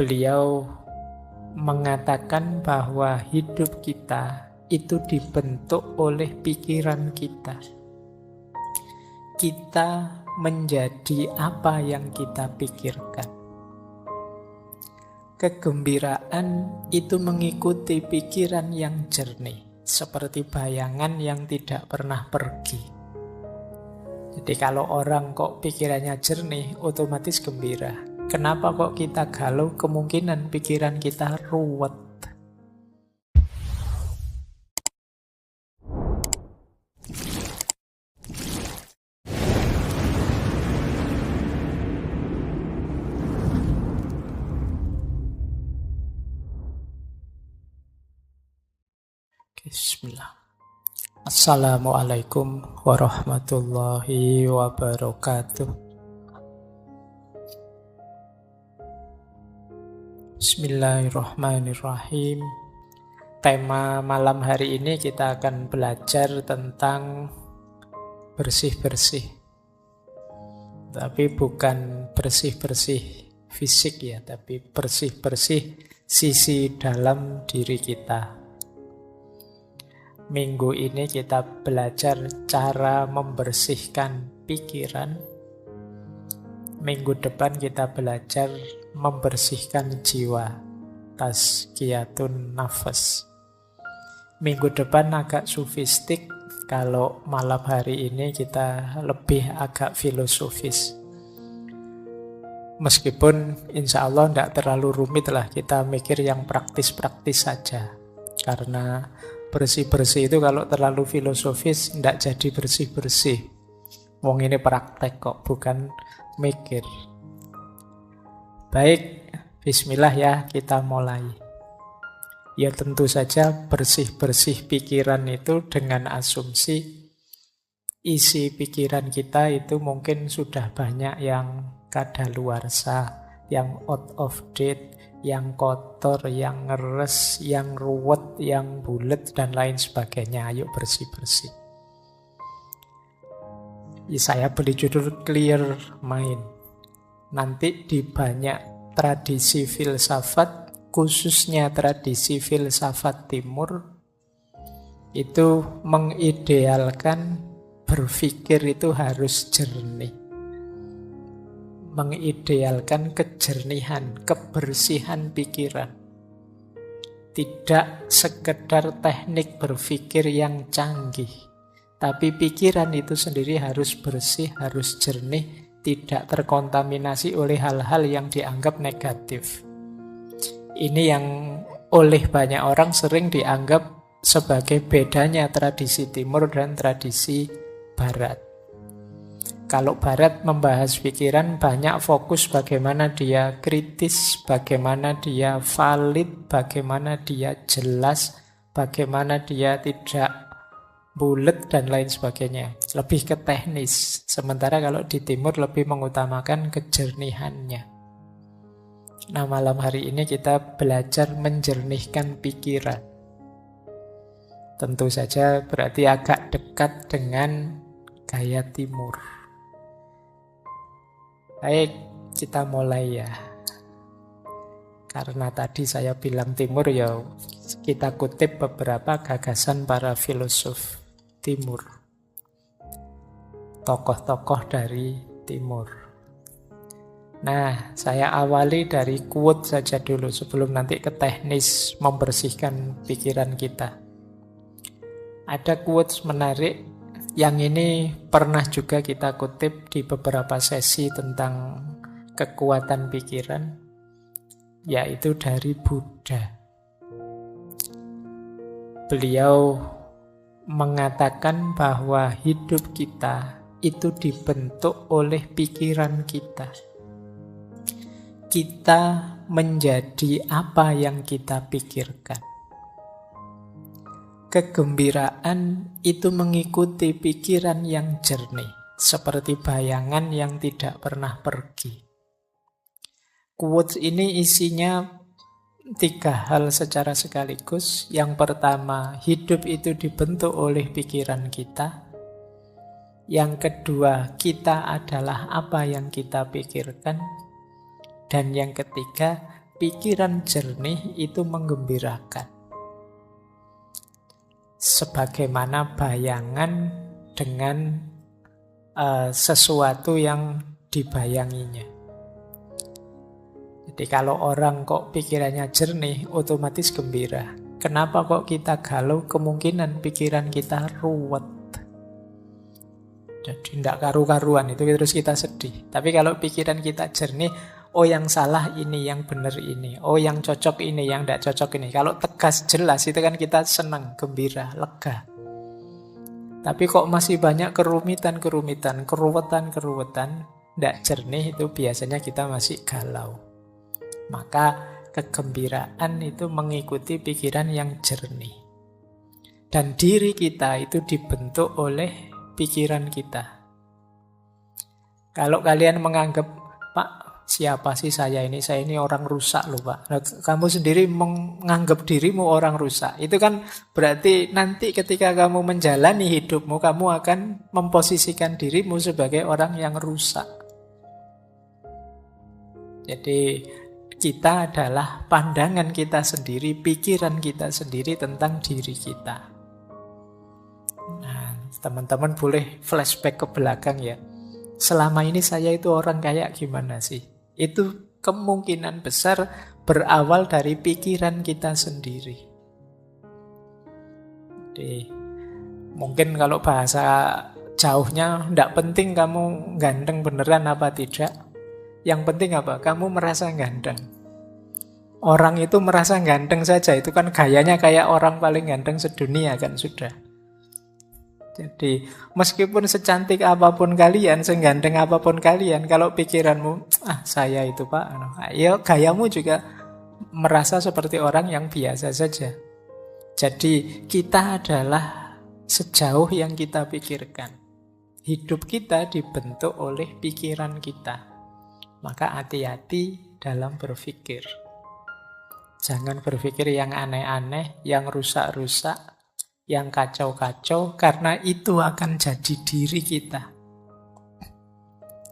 Beliau mengatakan bahwa hidup kita itu dibentuk oleh pikiran kita. Kita menjadi apa yang kita pikirkan. Kegembiraan itu mengikuti pikiran yang jernih, seperti bayangan yang tidak pernah pergi. Jadi kalau orang kok pikirannya jernih, otomatis gembira. Kenapa kok kita galau? Kemungkinan pikiran kita ruwet. Bismillah. Assalamualaikum warahmatullahi wabarakatuh. Bismillahirrahmanirrahim. Tema malam hari ini kita akan belajar tentang bersih-bersih. Tapi bukan bersih-bersih fisik ya, tapi bersih-bersih sisi dalam diri kita. Minggu ini kita belajar cara membersihkan pikiran. Minggu depan kita belajar membersihkan jiwa, tazkiyatun nafas. Minggu depan agak sufistik, kalau malam hari ini kita lebih agak filosofis. Meskipun insya Allah tidak terlalu rumit lah, kita mikir yang praktis-praktis saja. Karena bersih-bersih itu kalau terlalu filosofis tidak jadi bersih-bersih. Wong ini praktek kok, bukan mikir. Baik, bismillah ya, kita mulai. Ya tentu saja bersih-bersih pikiran itu dengan asumsi isi pikiran kita itu mungkin sudah banyak yang kadaluarsa, yang out of date, yang kotor, yang ngeres, yang ruwet, yang bulet, dan lain sebagainya. Ayo bersih-bersih. Saya beri judul Clear Mind. Nanti di banyak tradisi filsafat, khususnya tradisi filsafat timur, itu mengidealkan berpikir itu harus jernih. Mengidealkan kejernihan, kebersihan pikiran. Tidak sekedar teknik berpikir yang canggih, tapi pikiran itu sendiri harus bersih, harus jernih, tidak terkontaminasi oleh hal-hal yang dianggap negatif. Ini yang oleh banyak orang sering dianggap sebagai bedanya tradisi timur dan tradisi barat. Kalau barat membahas pikiran, banyak fokus bagaimana dia kritis, bagaimana dia valid, bagaimana dia jelas, bagaimana dia tidak bulet, dan lain sebagainya. Lebih ke teknis. Sementara kalau di timur lebih mengutamakan kejernihannya. Nah, malam hari ini kita belajar menjernihkan pikiran. Tentu saja berarti agak dekat dengan gaya timur. Baik, kita mulai ya. Karena tadi saya bilang timur, ya kita kutip beberapa gagasan para filosof timur. Tokoh-tokoh dari timur. Nah, saya awali dari quote saja dulu sebelum nanti ke teknis membersihkan pikiran kita. Ada quotes menarik, yang ini pernah juga kita kutip di beberapa sesi tentang kekuatan pikiran, yaitu dari Buddha. Beliau mengatakan bahwa hidup kita itu dibentuk oleh pikiran kita. Kita menjadi apa yang kita pikirkan. Kegembiraan itu mengikuti pikiran yang jernih, seperti bayangan yang tidak pernah pergi. Quotes ini isinya 3 hal secara sekaligus. Yang pertama, hidup itu dibentuk oleh pikiran kita. Yang kedua, kita adalah apa yang kita pikirkan. Dan yang ketiga, pikiran jernih itu menggembirakan. Sebagaimana bayangan dengan sesuatu yang dibayanginya. Jadi kalau orang kok pikirannya jernih, otomatis gembira. Kenapa kok kita galau? Kemungkinan pikiran kita ruwet. Jadi tidak karu-karuan, itu terus kita sedih. Tapi kalau pikiran kita jernih, oh yang salah ini, yang benar ini. Oh yang cocok ini, yang tidak cocok ini. Kalau tegas jelas itu kan kita senang, gembira, lega. Tapi kok masih banyak kerumitan-kerumitan, keruwetan-keruwetan, tidak jernih, itu biasanya kita masih galau. Maka kegembiraan itu mengikuti pikiran yang jernih. Dan diri kita itu dibentuk oleh pikiran kita. Kalau kalian menganggap, Pak, siapa sih saya ini? Saya ini orang rusak loh, Pak. Nah, kamu sendiri menganggap dirimu orang rusak. Itu kan berarti nanti ketika kamu menjalani hidupmu, kamu akan memposisikan dirimu sebagai orang yang rusak. Jadi kita adalah pandangan kita sendiri, pikiran kita sendiri tentang diri kita. Nah, teman-teman boleh flashback ke belakang ya. Selama ini saya itu orang kayak gimana sih? Itu kemungkinan besar berawal dari pikiran kita sendiri. Jadi, mungkin kalau bahasa jauhnya, tidak penting kamu ganteng beneran apa tidak. Yang penting apa? Kamu merasa ganteng. Orang itu merasa ganteng saja, itu kan gayanya kayak orang paling ganteng sedunia kan sudah. Jadi meskipun secantik apapun kalian, seganteng apapun kalian, kalau pikiranmu, saya itu Pak, ya gayamu juga merasa seperti orang yang biasa saja. Jadi kita adalah sejauh yang kita pikirkan. Hidup kita dibentuk oleh pikiran kita. Maka hati-hati dalam berpikir. Jangan berpikir yang aneh-aneh, yang rusak-rusak, yang kacau-kacau, karena itu akan jadi diri kita.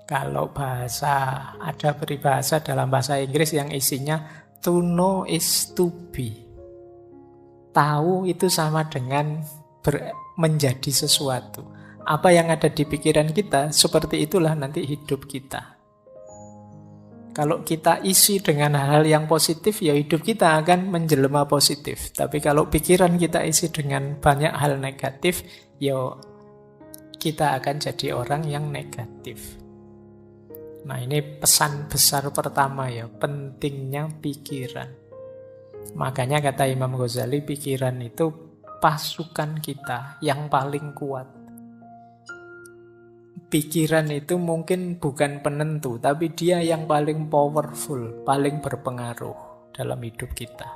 Kalau ada peribahasa dalam bahasa Inggris yang isinya to know is to be. Tahu itu sama dengan menjadi sesuatu. Apa yang ada di pikiran kita, seperti itulah nanti hidup kita. Kalau kita isi dengan hal-hal yang positif, ya hidup kita akan menjelma positif. Tapi kalau pikiran kita isi dengan banyak hal negatif, ya kita akan jadi orang yang negatif. Nah, ini pesan besar pertama ya, pentingnya pikiran. Makanya kata Imam Ghazali, pikiran itu pasukan kita yang paling kuat. Pikiran itu mungkin bukan penentu, tapi dia yang paling powerful, paling berpengaruh dalam hidup kita.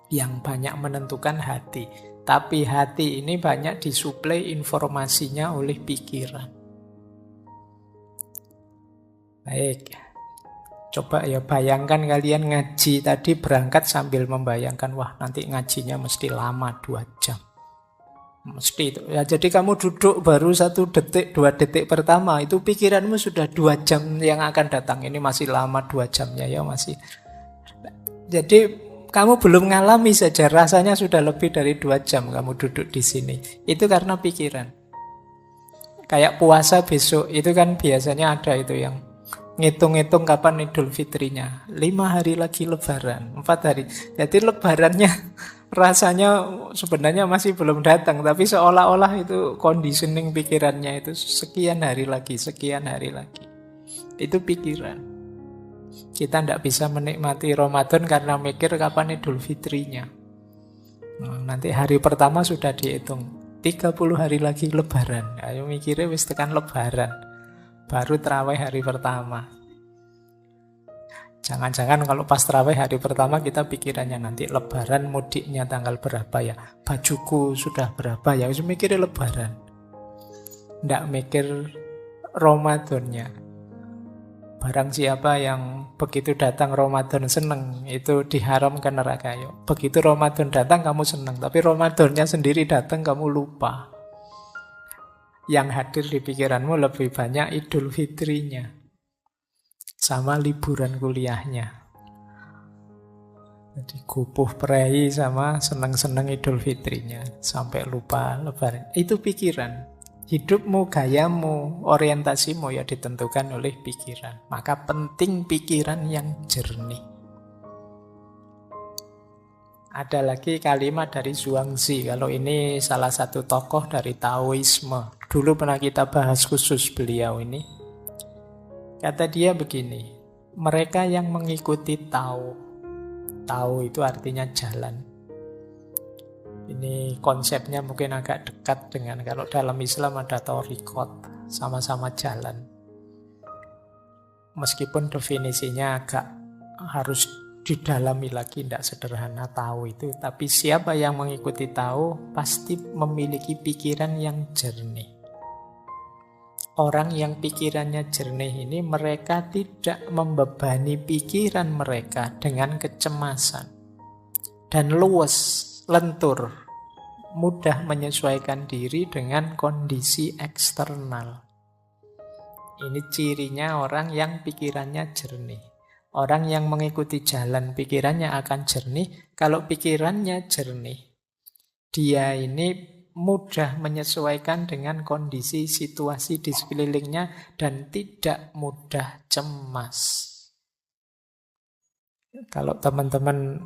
Yang banyak menentukan hati. Tapi hati ini banyak disuplai informasinya oleh pikiran. Baik, coba ya bayangkan kalian ngaji tadi berangkat sambil membayangkan, wah nanti ngajinya mesti lama 2 jam. Mesti itu. Ya, jadi kamu duduk baru 1 detik, 2 detik pertama, itu pikiranmu sudah 2 jam yang akan datang. Ini masih lama 2 jamnya ya masih. Jadi kamu belum ngalami saja, rasanya sudah lebih dari 2 jam kamu duduk di sini. Itu karena pikiran. Kayak puasa besok, itu kan biasanya ada itu yang ngitung-ngitung kapan Idul Fitrinya. 5 hari lagi Lebaran, 4 hari. Jadi Lebarannya rasanya sebenarnya masih belum datang, tapi seolah-olah itu conditioning pikirannya itu sekian hari lagi, sekian hari lagi. Itu pikiran. Kita tidak bisa menikmati Ramadan karena mikir kapan Idul Fitrinya. Nanti hari pertama sudah dihitung, 30 hari lagi Lebaran. Ayo mikirnya wis tekan Lebaran, baru terawih hari pertama. Jangan-jangan kalau pas terawih hari pertama kita pikirannya nanti Lebaran mudiknya tanggal berapa ya, bajuku sudah berapa ya, harus mikirnya Lebaran, nggak mikir Ramadannya. Barang siapa yang begitu datang Ramadan seneng, itu diharamkan neraka. Begitu Ramadan datang kamu seneng, tapi Ramadannya sendiri datang kamu lupa. Yang hadir di pikiranmu lebih banyak Idul Fitrinya sama liburan kuliahnya. Jadi gupuh prei sama seneng-seneng Idul Fitrinya sampai lupa Lebaran. Itu pikiran. Hidupmu, gayamu, orientasimu ya ditentukan oleh pikiran. Maka penting pikiran yang jernih. Ada lagi kalimat dari Zhuangzi. Kalau ini salah satu tokoh dari Taoisme. Dulu pernah kita bahas khusus beliau ini. Kata dia begini, mereka yang mengikuti Tao. Tao itu artinya jalan. Ini konsepnya mungkin agak dekat dengan kalau dalam Islam ada thariqat, sama-sama jalan. Meskipun definisinya agak harus didalami lagi, tidak sederhana tahu itu. Tapi siapa yang mengikuti tahu pasti memiliki pikiran yang jernih. Orang yang pikirannya jernih ini mereka tidak membebani pikiran mereka dengan kecemasan. Dan luwes, lentur, mudah menyesuaikan diri dengan kondisi eksternal. Ini cirinya orang yang pikirannya jernih. Orang yang mengikuti jalan pikirannya akan jernih. Kalau pikirannya jernih, dia ini mudah menyesuaikan dengan kondisi situasi di sekelilingnya dan tidak mudah cemas. Kalau teman-teman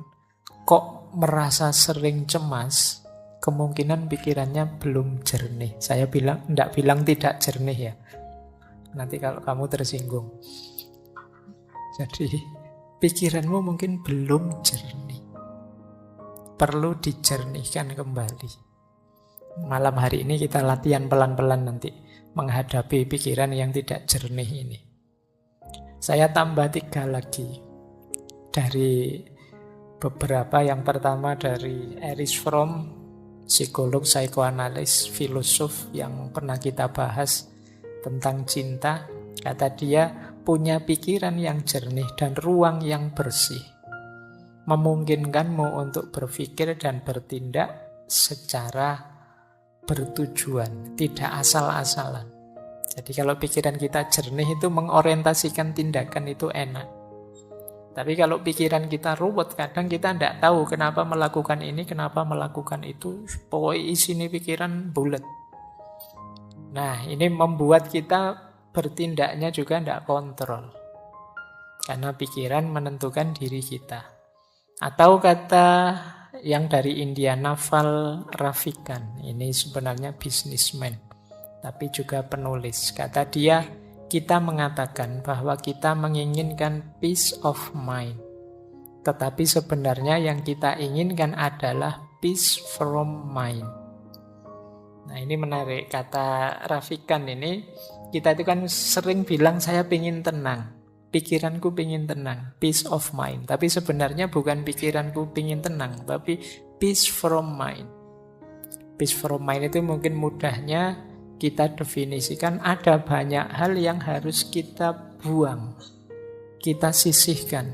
kok merasa sering cemas, kemungkinan pikirannya belum jernih. Saya tidak bilang tidak jernih ya. Nanti kalau kamu tersinggung. Jadi pikiranmu mungkin belum jernih. Perlu dijernihkan kembali. Malam hari ini kita latihan pelan-pelan nanti menghadapi pikiran yang tidak jernih ini. Saya tambah 3 lagi dari beberapa. Yang pertama dari Erich Fromm, psikolog, psikoanalis, filosof yang pernah kita bahas tentang cinta. Kata dia, punya pikiran yang jernih dan ruang yang bersih memungkinkanmu untuk berpikir dan bertindak secara bertujuan, tidak asal-asalan. Jadi kalau pikiran kita jernih itu mengorientasikan tindakan itu enak. Tapi kalau pikiran kita ruwet, kadang kita tidak tahu kenapa melakukan ini, kenapa melakukan itu. Pokoknya isinya pikiran bulat. Nah, ini membuat kita bertindaknya juga tidak kontrol. Karena pikiran menentukan diri kita. Atau kata yang dari India, Naval Ravikant. Ini sebenarnya bisnismen, tapi juga penulis. Kata dia, kita mengatakan bahwa kita menginginkan peace of mind. Tetapi sebenarnya yang kita inginkan adalah peace from mind. Nah ini menarik, kata Ravikant ini, kita itu kan sering bilang saya ingin tenang. Pikiranku ingin tenang, peace of mind. Tapi sebenarnya bukan pikiranku ingin tenang, tapi peace from mind. Peace from mind itu mungkin mudahnya kita definisikan ada banyak hal yang harus kita buang, kita sisihkan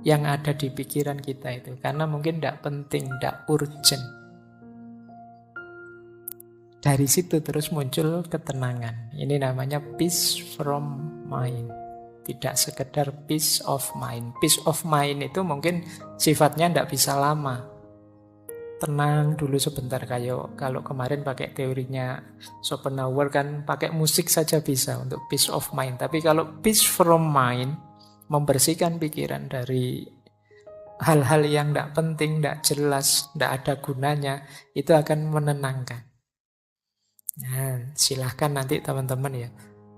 yang ada di pikiran kita itu. Karena mungkin tidak penting, tidak urgent. Dari situ terus muncul ketenangan. Ini namanya peace from mind. Tidak sekedar peace of mind. Peace of mind itu mungkin sifatnya tidak bisa lama. Tenang dulu sebentar, kayak kalau kemarin pakai teorinya Schopenhauer kan pakai musik saja bisa untuk peace of mind. Tapi kalau peace from mind, membersihkan pikiran dari hal-hal yang tidak penting, tidak jelas, tidak ada gunanya, itu akan menenangkan. Nah, silahkan nanti teman-teman ya,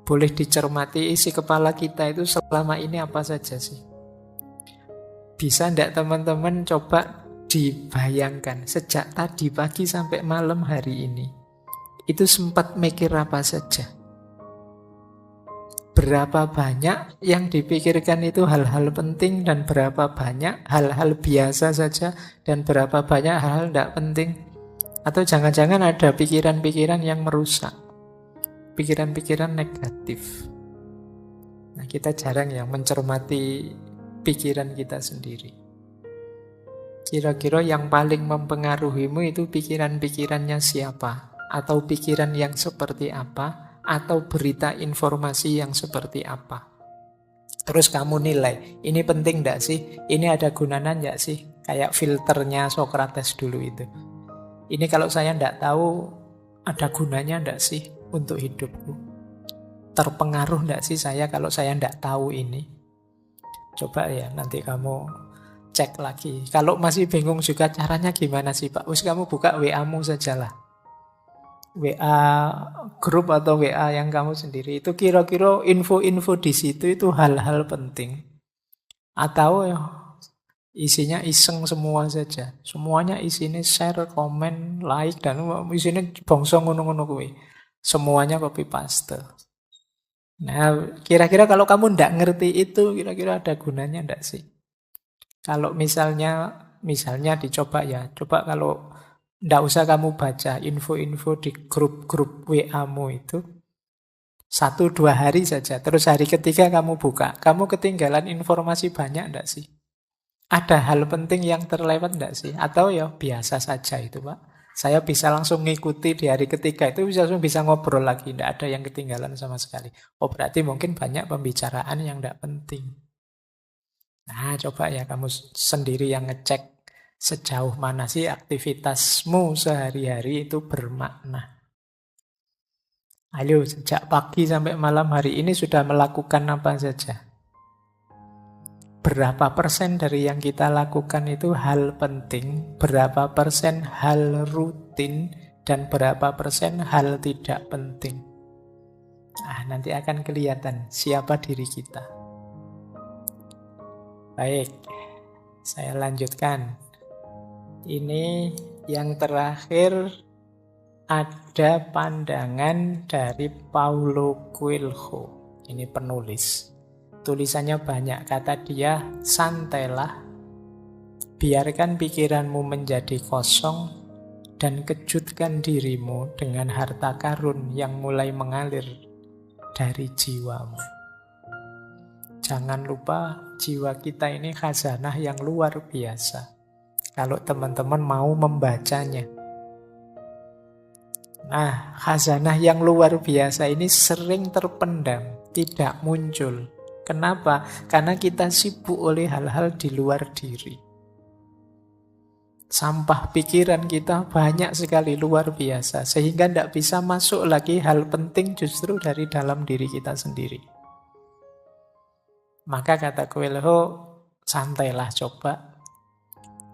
boleh dicermati isi kepala kita itu selama ini apa saja sih. Bisa tidak teman-teman coba dibayangkan sejak tadi pagi sampai malam hari ini, itu sempat mikir apa saja? Berapa banyak yang dipikirkan itu hal-hal penting dan berapa banyak hal-hal biasa saja dan berapa banyak hal-hal tidak penting? Atau jangan-jangan ada pikiran-pikiran yang merusak, pikiran-pikiran negatif. Nah, kita jarang ya mencermati pikiran kita sendiri. Kira-kira yang paling mempengaruhimu itu pikiran-pikirannya siapa? Atau pikiran yang seperti apa? Atau berita informasi yang seperti apa? Terus kamu nilai, ini penting enggak sih? Ini ada gunanya enggak sih? Kayak filternya Socrates dulu itu. Ini kalau saya tidak tahu, ada gunanya tidak sih untuk hidupku? Terpengaruh tidak sih saya kalau saya tidak tahu ini? Coba ya nanti kamu cek lagi. Kalau masih bingung juga caranya gimana sih Pak? Wis kamu buka WA-mu sajalah. WA grup atau WA yang kamu sendiri. Itu kira-kira info-info di situ itu hal-hal penting. Atau ya, isinya iseng semua saja. Semuanya isinya share, komen, like, dan isinya bongso ngono-ngono kuwi. Semuanya copy paste. Nah, kira-kira kalau kamu ndak ngerti itu, kira-kira ada gunanya ndak sih? Kalau misalnya dicoba ya, coba kalau ndak usah kamu baca info-info di grup-grup WA-mu itu, 1-2 hari saja, terus hari ketiga kamu buka, kamu ketinggalan informasi banyak ndak sih? Ada hal penting yang terlewat ndak sih? Atau ya biasa saja itu Pak? Saya bisa langsung ngikuti di hari ketiga itu langsung bisa ngobrol lagi, ndak ada yang ketinggalan sama sekali. Oh berarti mungkin banyak pembicaraan yang ndak penting. Nah coba ya kamu sendiri yang ngecek sejauh mana sih aktivitasmu sehari-hari itu bermakna. Ayo sejak pagi sampai malam hari ini sudah melakukan apa saja? Berapa persen dari yang kita lakukan itu hal penting, berapa persen hal rutin, dan berapa persen hal tidak penting. Nanti akan kelihatan siapa diri kita. Baik, saya lanjutkan. Ini yang terakhir ada pandangan dari Paulo Coelho. Ini penulis. Tulisannya banyak, kata dia, santailah, biarkan pikiranmu menjadi kosong, dan kejutkan dirimu dengan harta karun yang mulai mengalir dari jiwamu. Jangan lupa, jiwa kita ini khazanah yang luar biasa. Kalau teman-teman mau membacanya. Nah, khazanah yang luar biasa ini sering terpendam, tidak muncul. Kenapa? Karena kita sibuk oleh hal-hal di luar diri. Sampah pikiran kita banyak sekali, luar biasa. Sehingga tidak bisa masuk lagi hal penting justru dari dalam diri kita sendiri. Maka kata Coelho, santailah coba.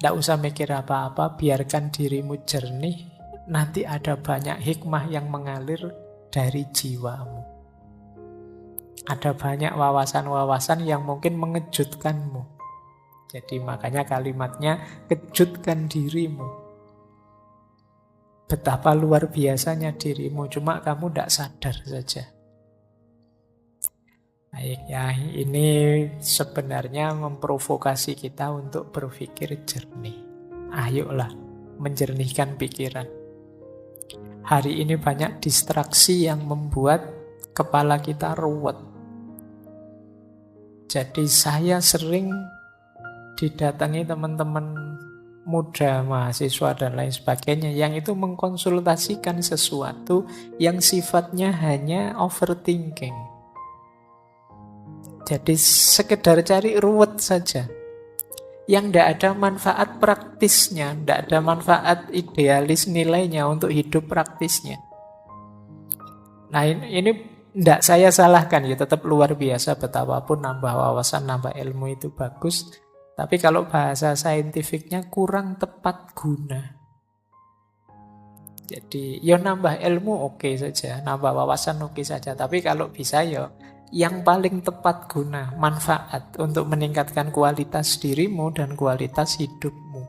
Tidak usah mikir apa-apa, biarkan dirimu jernih. Nanti ada banyak hikmah yang mengalir dari jiwamu. Ada banyak wawasan-wawasan yang mungkin mengejutkanmu. Jadi makanya kalimatnya kejutkan dirimu. Betapa luar biasanya dirimu, cuma kamu tidak sadar saja. Baik ya, ini sebenarnya memprovokasi kita untuk berpikir jernih. Ayolah, menjernihkan pikiran. Hari ini banyak distraksi yang membuat kepala kita ruwet. Jadi saya sering didatangi teman-teman muda, mahasiswa dan lain sebagainya yang itu mengkonsultasikan sesuatu yang sifatnya hanya overthinking. Jadi sekedar cari ruwet saja. Yang tidak ada manfaat praktisnya, tidak ada manfaat idealis nilainya untuk hidup praktisnya. Nah ini tidak saya salahkan ya, tetap luar biasa betapapun nambah wawasan, nambah ilmu itu bagus. Tapi kalau bahasa saintifiknya kurang tepat guna. Jadi ya nambah ilmu oke saja, nambah wawasan oke saja. Tapi kalau bisa ya yang paling tepat guna, manfaat untuk meningkatkan kualitas dirimu dan kualitas hidupmu.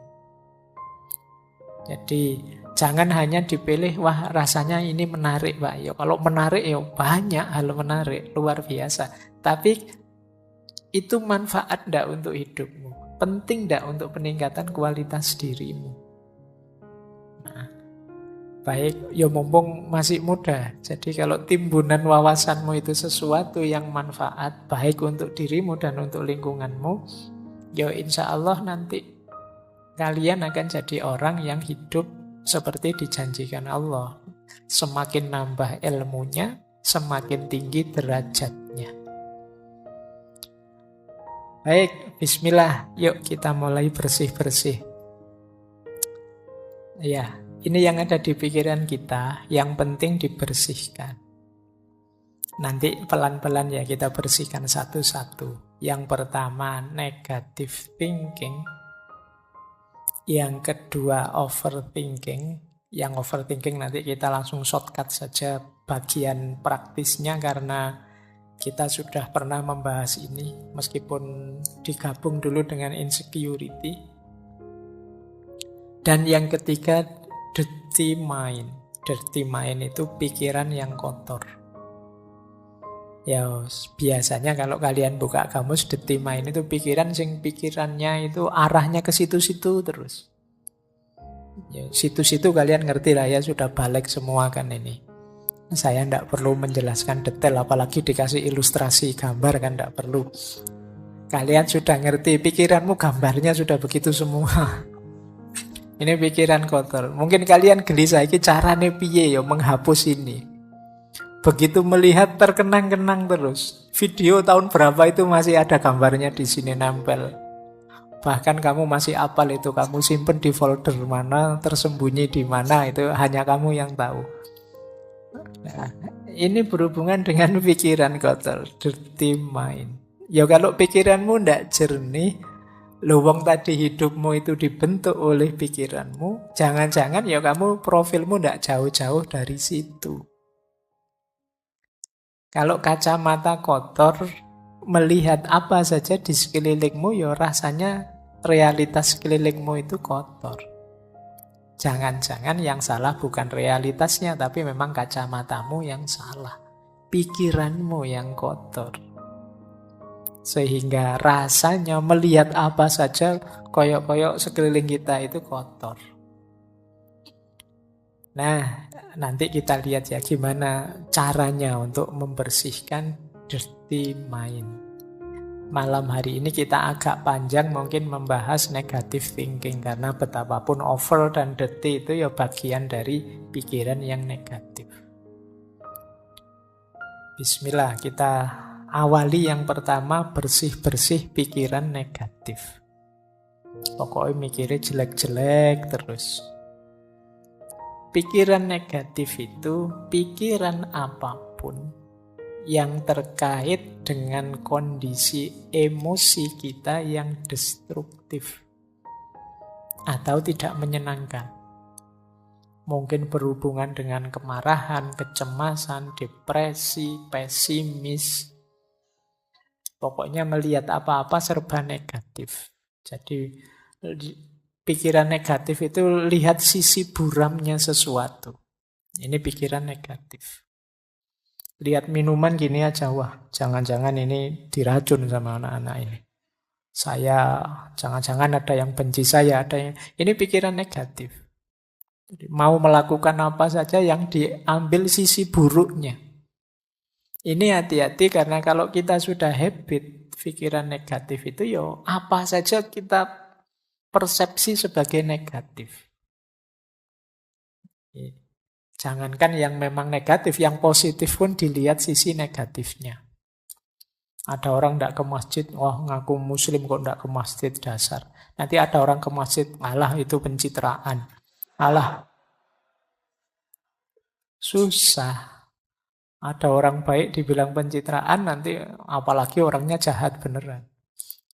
Jadi jangan hanya dipilih, wah rasanya ini menarik Pak. Ya kalau menarik ya banyak hal menarik, luar biasa. Tapi itu manfaat enggak untuk hidupmu? Penting enggak untuk peningkatan kualitas dirimu? Nah, baik, ya mumpung masih muda. Jadi kalau timbunan wawasanmu itu sesuatu yang manfaat, baik untuk dirimu dan untuk lingkunganmu, ya insya Allah nanti kalian akan jadi orang yang hidup seperti dijanjikan Allah. Semakin nambah ilmunya, semakin tinggi derajatnya. Baik, bismillah. Yuk kita mulai bersih-bersih. Ya, ini yang ada di pikiran kita, yang penting dibersihkan. Nanti pelan-pelan ya kita bersihkan satu-satu. Yang pertama, negative thinking. Yang kedua, overthinking. Yang overthinking nanti kita langsung shortcut saja bagian praktisnya karena kita sudah pernah membahas ini meskipun digabung dulu dengan insecurity. Dan yang ketiga, dirty mind. Dirty mind itu pikiran yang kotor. Ya, biasanya kalau kalian buka kamus, dirty mind itu pikirannya itu arahnya ke situ-situ terus. Ya, situ-situ kalian ngerti lah ya, sudah balik semua kan ini. Saya tidak perlu menjelaskan detail, apalagi dikasih ilustrasi gambar kan tidak perlu. Kalian sudah ngerti, pikiranmu gambarnya sudah begitu semua. Ini pikiran kotor. Mungkin kalian gelisah, ini caranya piye ya menghapus ini. Begitu melihat terkenang-kenang terus. Video tahun berapa itu masih ada gambarnya di sini nempel. Bahkan kamu masih apal itu, kamu simpen di folder mana, tersembunyi di mana, itu hanya kamu yang tahu. Nah, ini berhubungan dengan pikiran kotor, dirty mind. Ya kalau pikiranmu tidak jernih, wong tadi hidupmu itu dibentuk oleh pikiranmu, jangan-jangan ya kamu profilmu tidak jauh-jauh dari situ. Kalau kacamata kotor, melihat apa saja di sekelilingmu, ya rasanya realitas sekelilingmu itu kotor. Jangan-jangan yang salah bukan realitasnya, tapi memang kacamatamu yang salah. Pikiranmu yang kotor. Sehingga rasanya melihat apa saja, koyok-koyok sekeliling kita itu kotor. Nah, nanti kita lihat ya gimana caranya untuk membersihkan dirty mind. Malam hari ini kita agak panjang mungkin membahas negative thinking karena betapapun over dan dirty itu ya bagian dari pikiran yang negatif. Bismillah, kita awali yang pertama, bersih-bersih pikiran negatif. Pokoknya mikirnya jelek-jelek terus. Pikiran negatif itu pikiran apapun yang terkait dengan kondisi emosi kita yang destruktif atau tidak menyenangkan. Mungkin berhubungan dengan kemarahan, kecemasan, depresi, pesimis. Pokoknya melihat apa-apa serba negatif. Jadi pikiran negatif itu lihat sisi buramnya sesuatu. Ini pikiran negatif. Lihat minuman gini aja, wah jangan-jangan ini diracun sama anak-anak ini. Jangan-jangan ada yang benci saya, ada yang... Ini pikiran negatif. Jadi, mau melakukan apa saja yang diambil sisi buruknya. Ini hati-hati karena kalau kita sudah habit pikiran negatif itu, yo apa saja kita persepsi sebagai negatif. Jangankan yang memang negatif, yang positif pun dilihat sisi negatifnya. Ada orang tidak ke masjid, wah ngaku muslim kok tidak ke masjid, dasar. Nanti ada orang ke masjid, alah itu pencitraan. Alah, susah. Ada orang baik dibilang pencitraan, nanti apalagi orangnya jahat beneran.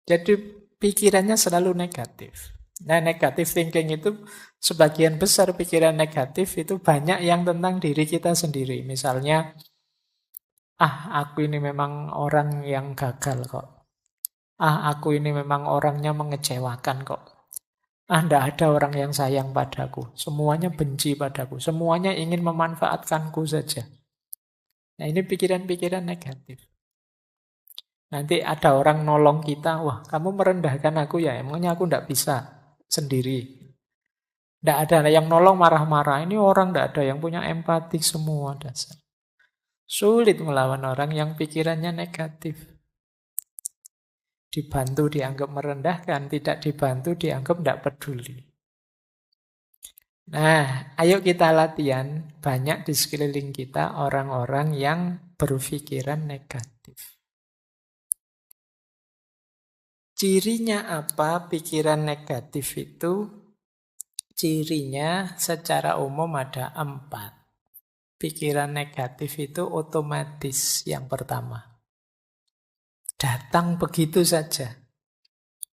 Jadi pikirannya selalu negatif. Nah, negative thinking itu sebagian besar pikiran negatif itu banyak yang tentang diri kita sendiri. Misalnya, aku ini memang orang yang gagal kok. Aku ini memang orangnya mengecewakan kok. Tidak ada orang yang sayang padaku. Semuanya benci padaku. Semuanya ingin memanfaatkanku saja. Nah, ini pikiran-pikiran negatif. Nanti ada orang nolong kita, wah kamu merendahkan aku ya, emangnya aku tidak bisa sendiri. Tidak ada yang nolong marah-marah, ini orang tidak ada yang punya empati semua dasar. Sulit melawan orang yang pikirannya negatif. Dibantu dianggap merendahkan, tidak dibantu dianggap tidak peduli. Nah, ayo kita latihan, banyak di sekeliling kita orang-orang yang berpikiran negatif. Cirinya apa pikiran negatif itu? Cirinya secara umum ada 4. Pikiran negatif itu otomatis yang pertama. Datang begitu saja.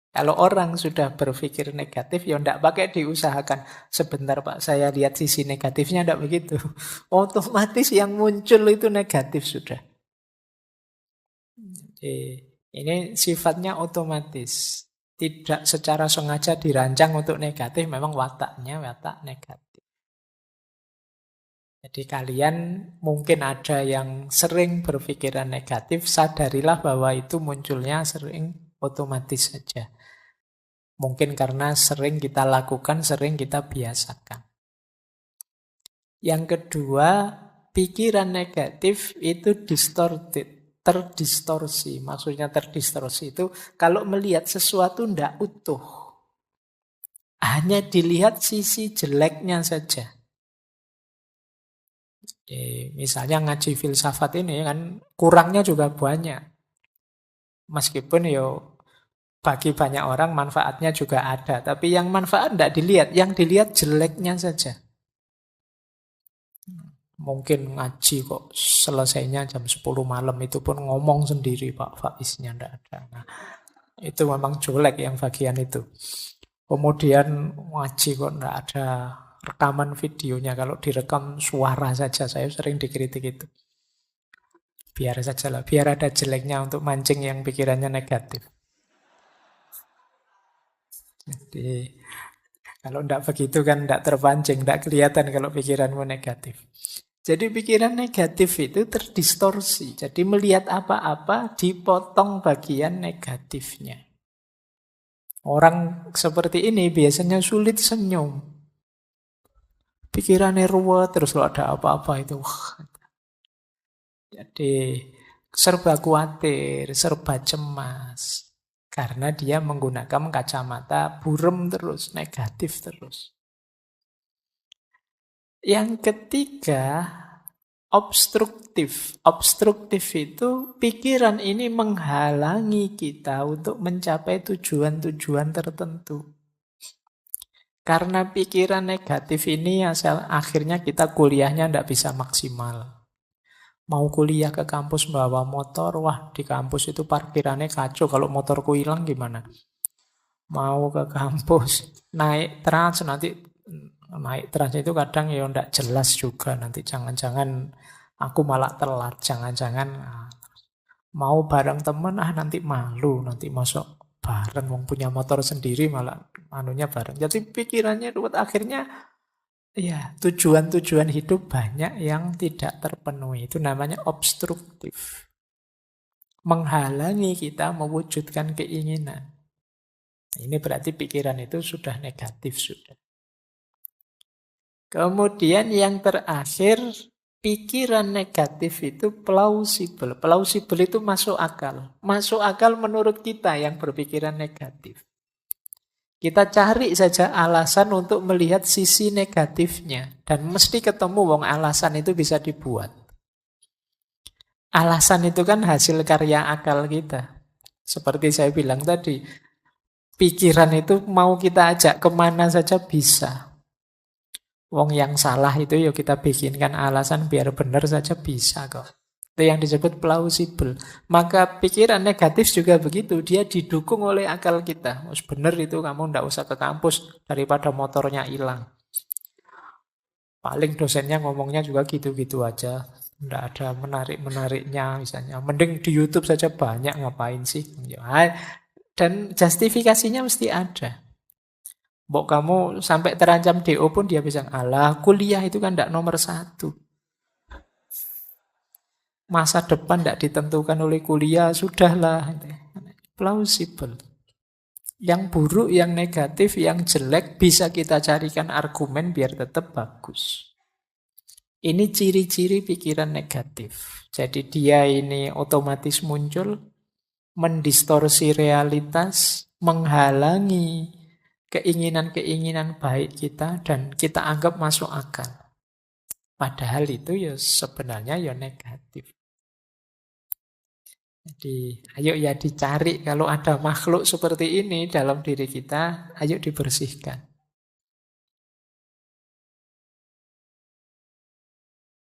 Kalau orang sudah berpikir negatif, ya tidak pakai diusahakan. Sebentar Pak, saya lihat sisi negatifnya, tidak begitu. Otomatis yang muncul itu negatif sudah. Ini sifatnya otomatis. Tidak secara sengaja dirancang untuk negatif, memang wataknya watak negatif. Jadi kalian mungkin ada yang sering berpikiran negatif, sadarilah bahwa itu munculnya sering otomatis saja. Mungkin karena sering kita lakukan, sering kita biasakan. Yang kedua, pikiran negatif itu distorted, terdistorsi. Maksudnya terdistorsi itu kalau melihat sesuatu tidak utuh. Hanya dilihat sisi jeleknya saja. Misalnya ngaji filsafat ini kan kurangnya juga banyak. Meskipun bagi banyak orang manfaatnya juga ada. Tapi yang manfaat tidak dilihat, yang dilihat jeleknya saja. Mungkin ngaji kok selesainya jam 10 malam, itu pun ngomong sendiri Pak Faiznya tidak ada. Nah, itu memang jelek yang bagian itu. Kemudian ngaji kok tidak ada rekaman videonya, kalau direkam suara saja, saya sering dikritik itu. Biar saja lah, biar ada jeleknya untuk mancing yang pikirannya negatif. Jadi kalau tidak begitu kan tidak terpancing, tidak kelihatan kalau pikiranmu negatif. Jadi pikiran negatif itu terdistorsi. Jadi melihat apa-apa dipotong bagian negatifnya. Orang seperti ini biasanya sulit senyum. Pikirannya ruwet, terus kalau ada apa-apa itu. Jadi serba khawatir, serba cemas. Karena dia menggunakan kacamata burem terus, negatif terus. Yang ketiga, obstruktif. Obstruktif itu pikiran ini menghalangi kita untuk mencapai tujuan-tujuan tertentu. Karena pikiran negatif ini akhirnya kita kuliahnya tidak bisa maksimal. Mau kuliah ke kampus bawa motor, wah di kampus itu parkirannya kacau, kalau motorku hilang gimana? Mau ke kampus, naik trans, nanti naik trans itu kadang ya tidak jelas juga, nanti jangan-jangan aku malah telat, jangan-jangan mau bareng temen, nanti malu, nanti masuk bareng, wong punya motor sendiri malah anunya bareng. Jadi pikirannya buat akhirnya ya, tujuan-tujuan hidup banyak yang tidak terpenuhi. Itu namanya obstruktif. Menghalangi kita mewujudkan keinginan. Ini berarti pikiran itu sudah negatif sudah. Kemudian yang terakhir, pikiran negatif itu plausible. Plausible itu masuk akal. Masuk akal menurut kita yang berpikiran negatif. Kita cari saja alasan untuk melihat sisi negatifnya. Dan mesti ketemu wong alasan itu bisa dibuat. Alasan itu kan hasil karya akal kita. Seperti saya bilang tadi, pikiran itu mau kita ajak kemana saja bisa. Wong yang salah itu ya kita bikinkan alasan biar benar saja bisa kok. Itu yang disebut plausible. Maka pikiran negatif juga begitu. Dia didukung oleh akal kita. Benar itu, kamu ndak usah ke kampus daripada motornya hilang. Paling dosennya ngomongnya juga gitu-gitu aja. Ndak ada menarik-menariknya misalnya. Mending di YouTube saja banyak, ngapain sih. Dan justifikasinya mesti ada. Mbok kamu sampai terancam DO pun dia bisa, alah kuliah itu kan ndak nomor 1. Masa depan tidak ditentukan oleh kuliah, sudahlah. Plausible. Yang buruk, yang negatif, yang jelek bisa kita carikan argumen biar tetap bagus. Ini ciri-ciri pikiran negatif. Jadi dia ini otomatis muncul, mendistorsi realitas, menghalangi keinginan-keinginan baik kita, dan kita anggap masuk akal. Padahal itu ya sebenarnya ya negatif. Jadi, ayo ya dicari kalau ada makhluk seperti ini dalam diri kita, ayo dibersihkan.